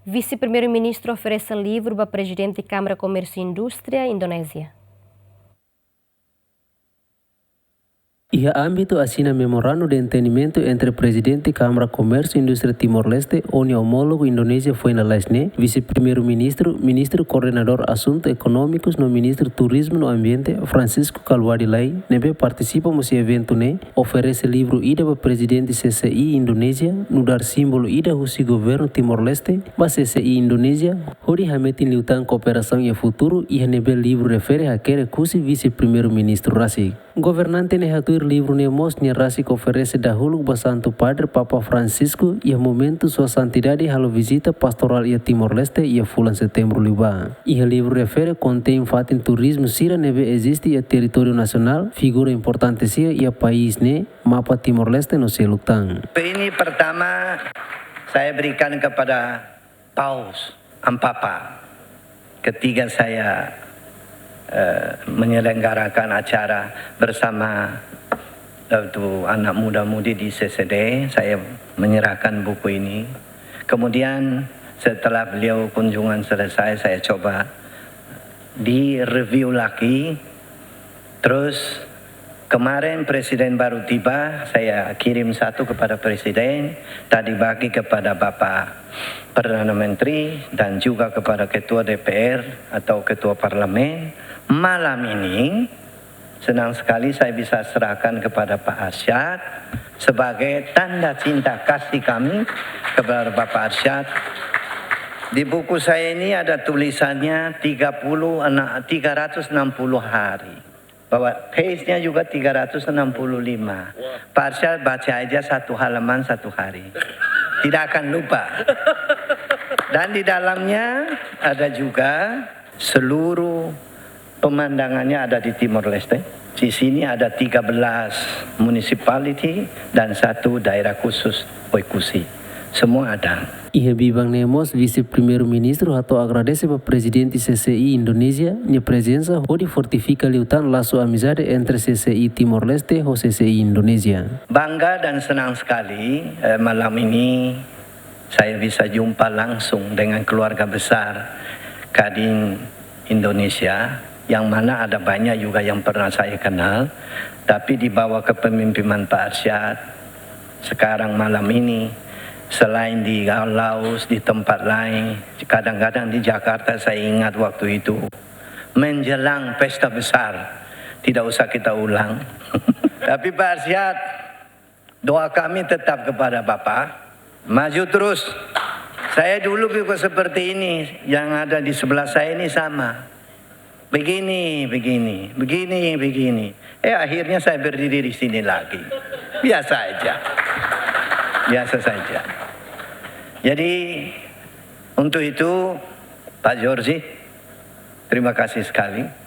Vice-primeiro-ministro oferece livro para presidente da Câmara Comércio e Indústria, Indonésia. Ia âmbito assina memorando de entendimento entre presidente Câmara Comércio e Indústria Timor-Leste, ONU homólogo Indonésia foi na Lesne, vice-primeiro-ministro, ministro coordenador assuntos econômicos no ministro turismo no ambiente, Francisco Calwadi Lai, nebe participa nesse evento oferece livro ida para presidente CCI Indonésia, no dar símbolo ida husi governo Timor-Leste, para CCI Indonésia, hori hametin liutan cooperação e futuro, e nebe livro refere a querer kusi vice-primeiro-ministro Rasi. Governante nehatur livro mos Rasik oferece dahulu ba Santo Padre Papa Francisco e momento sua santidade halo visita pastoral ia Timor-Leste ia bulan setembro liba. Ia livro refere contém fatin turismo sira neve existe ia território nacional, figura importante sia ia país mapa Timor-Leste no selutang. Ini pertama saya berikan kepada Paus Ampapa ketika saya menyelenggarakan acara bersama anak muda-mudi di CCD. Saya menyerahkan buku ini. Kemudian setelah beliau kunjungan selesai, saya coba direview lagi. Terus kemarin presiden baru tiba, saya kirim satu kepada presiden, tadi bagi kepada Bapak Perdana Menteri dan juga kepada Ketua DPR atau Ketua Parlemen. Malam ini senang sekali saya bisa serahkan kepada Pak Arsyad sebagai tanda cinta kasih kami kepada Bapak Arsyad. Di buku saya ini ada tulisannya 360 hari. Bahwa pace-nya juga 365. Pak Arsyad baca aja satu halaman satu hari. Tidak akan lupa. Dan di dalamnya ada juga seluruh pemandangannya ada di Timor-Leste. Di sini ada 13 municipality dan satu daerah khusus Oikusi. Semua ada. Ia bibang nemos vice-primeiro-ministro atau agradece para presidente CCI Indonesia nya presença onde fortifica liutan laço amizade entre CCI Timor-Leste dan CCI Indonesia. Bangga dan senang sekali malam ini saya bisa jumpa langsung dengan keluarga besar Kadin Indonesia, yang mana ada banyak juga yang pernah saya kenal, tapi di bawah kepemimpinan Pak Arsyad. Sekarang malam ini, selain di Laos, di tempat lain, kadang-kadang di Jakarta saya ingat waktu itu, menjelang pesta besar, tidak usah kita ulang. Tapi Pak Arsyad, doa kami tetap kepada Bapak, maju terus. Saya dulu juga seperti ini, yang ada di sebelah saya ini sama. Begini. Akhirnya saya berdiri di sini lagi. Biasa saja. Jadi untuk itu Pak Georgie, terima kasih sekali.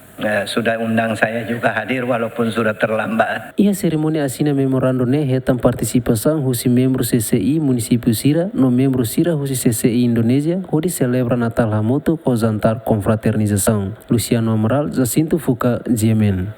Sudah undang saya juga hadir walaupun sudah terlambat. Ia seremoni asina memorando hetam participação husi membro CCI município Sira, no membro Sira husi CCI Indonesia, onde celebra Natal Hamoto com jantar confraternização. Luciano Amaral, Jacinto Fuca, Jemen.